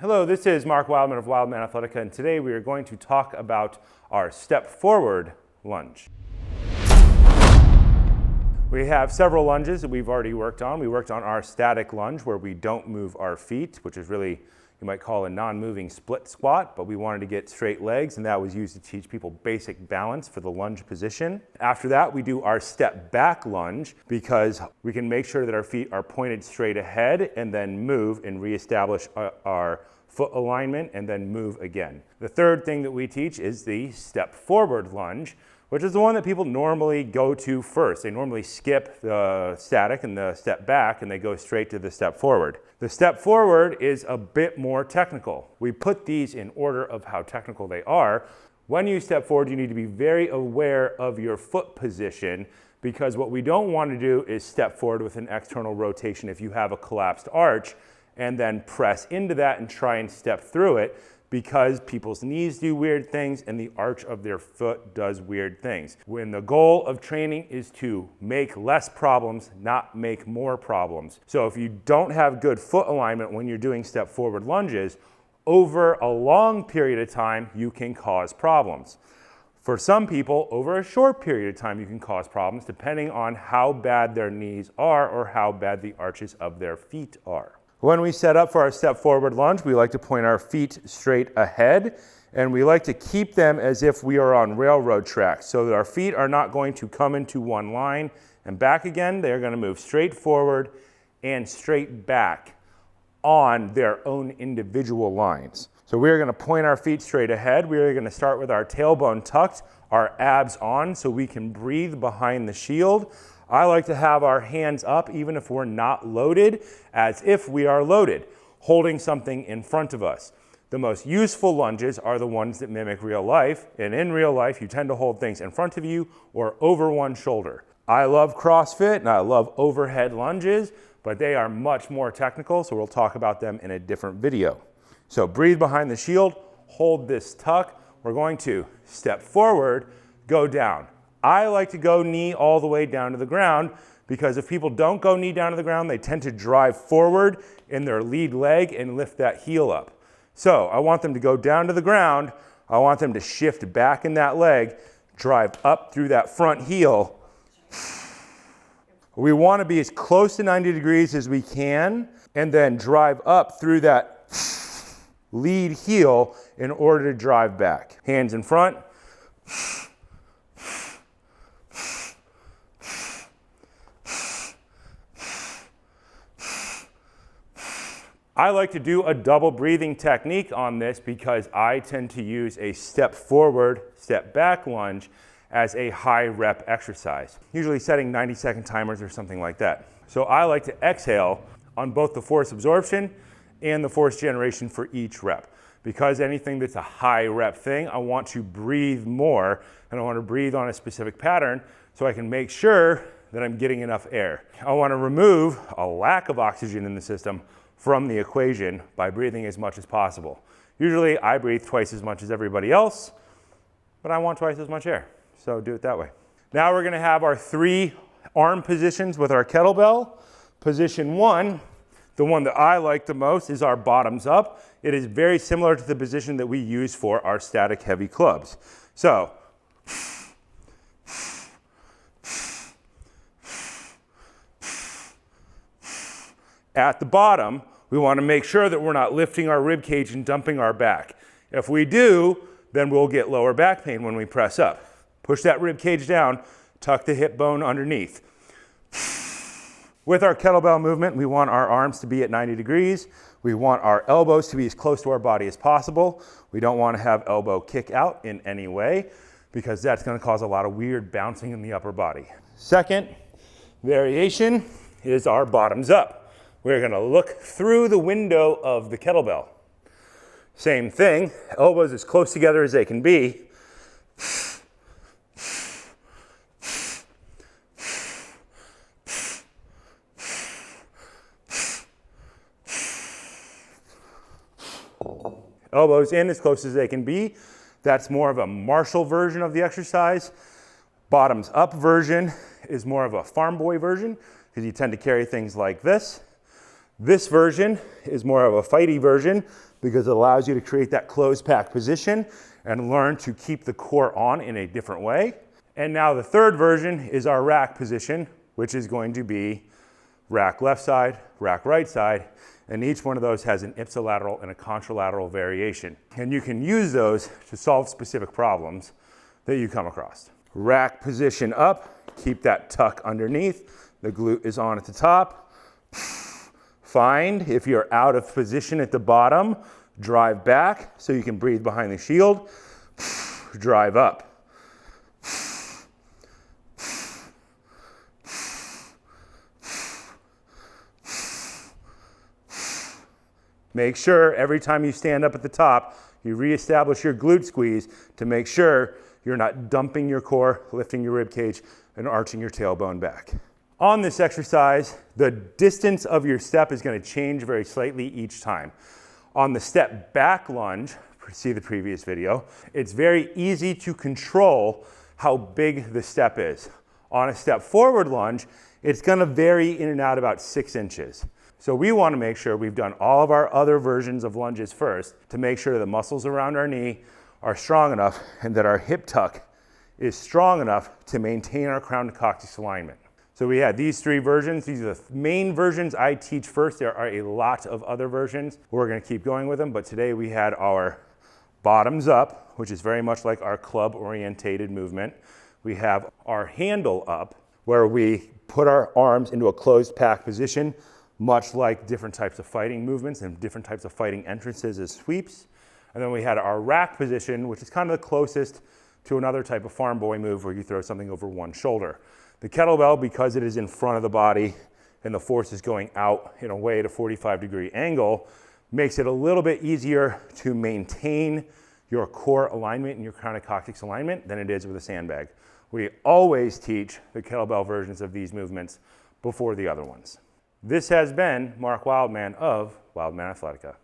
Hello, this is Mark Wildman of Wildman Athletica, and today we are going to talk about our step forward lunge. We have several lunges that we've already worked on. We worked on our static lunge where we don't move our feet, which is really, you might call a non-moving split squat, but we wanted to get straight legs, and that was used to teach people basic balance for the lunge position. After that, we do our step back lunge because we can make sure that our feet are pointed straight ahead and then move and reestablish our foot alignment and then move again. The third thing that we teach is the step forward lunge, which is the one that people normally go to first. They normally skip the static and the step back and they go straight to the step forward. The step forward is a bit more technical. We put these in order of how technical they are. When you step forward, you need to be very aware of your foot position because what we don't want to do is step forward with an external rotation if you have a collapsed arch and then press into that and try and step through it, because people's knees do weird things and the arch of their foot does weird things. When the goal of training is to make less problems, not make more problems. So if you don't have good foot alignment when you're doing step forward lunges, over a long period of time, you can cause problems. For some people, over a short period of time, you can cause problems depending on how bad their knees are or how bad the arches of their feet are. When we set up for our step forward lunge, we like to point our feet straight ahead, and we like to keep them as if we are on railroad tracks so that our feet are not going to come into one line and back again. They're going to move straight forward and straight back on their own individual lines. So we're going to point our feet straight ahead. We're going to start with our tailbone tucked, our abs on so we can breathe behind the shield. I like to have our hands up even if we're not loaded, as if we are loaded, holding something in front of us. The most useful lunges are the ones that mimic real life, and in real life you tend to hold things in front of you or over one shoulder. I love CrossFit and I love overhead lunges, but they are much more technical, so we'll talk about them in a different video. So breathe behind the shield, hold this tuck. We're going to step forward, go down. I like to go knee all the way down to the ground because if people don't go knee down to the ground, they tend to drive forward in their lead leg and lift that heel up. So I want them to go down to the ground. I want them to shift back in that leg, drive up through that front heel. We want to be as close to 90 degrees as we can and then drive up through that lead heel in order to drive back. Hands in front. I like to do a double breathing technique on this because I tend to use a step forward, step back lunge as a high rep exercise, usually setting 90-second timers or something like that. So I like to exhale on both the force absorption and the force generation for each rep. Because anything that's a high rep thing, I want to breathe more and I want to breathe on a specific pattern so I can make sure that I'm getting enough air. I want to remove a lack of oxygen in the system from the equation by breathing as much as possible. Usually I breathe twice as much as everybody else, but I want twice as much air, so do it that way. Now we're gonna have our 3 arm positions with our kettlebell. Position 1, the one that I like the most, is our bottoms up. It is very similar to the position that we use for our static heavy clubs. So, at the bottom, we want to make sure that we're not lifting our rib cage and dumping our back. If we do, then we'll get lower back pain when we press up. Push that rib cage down, tuck the hip bone underneath. With our kettlebell movement, we want our arms to be at 90 degrees. We want our elbows to be as close to our body as possible. We don't want to have elbow kick out in any way because that's going to cause a lot of weird bouncing in the upper body. Second variation is our bottoms up. We're going to look through the window of the kettlebell. Same thing, elbows as close together as they can be. Elbows in as close as they can be. That's more of a Marshall version of the exercise. Bottoms up version is more of a farm boy version because you tend to carry things like this. This version is more of a fighty version because it allows you to create that closed pack position and learn to keep the core on in a different way. And now the third version is our rack position, which is going to be rack left side, rack right side, and each one of those has an ipsilateral and a contralateral variation. And you can use those to solve specific problems that you come across. Rack position up, keep that tuck underneath, the glute is on at the top. Find if you're out of position at the bottom, drive back so you can breathe behind the shield, drive up. Make sure every time you stand up at the top, you reestablish your glute squeeze to make sure you're not dumping your core, lifting your rib cage, and arching your tailbone back. On this exercise, the distance of your step is going to change very slightly each time. On the step back lunge, see the previous video, it's very easy to control how big the step is. On a step forward lunge, it's going to vary in and out about 6 inches. So we want to make sure we've done all of our other versions of lunges first to make sure the muscles around our knee are strong enough and that our hip tuck is strong enough to maintain our crown to coccyx alignment. So we had these 3 versions. These are the main versions I teach first. There are a lot of other versions. We're going to keep going with them, but today we had our bottoms up, which is very much like our club orientated movement. We have our handle up, where we put our arms into a closed pack position, much like different types of fighting movements and different types of fighting entrances as sweeps. And then we had our rack position, which is kind of the closest to another type of farm boy move where you throw something over one shoulder. The kettlebell, because it is in front of the body and the force is going out in a way at a 45-degree angle, makes it a little bit easier to maintain your core alignment and your crown to coccyx alignment than it is with a sandbag. We always teach the kettlebell versions of these movements before the other ones. This has been Mark Wildman of Wildman Athletica.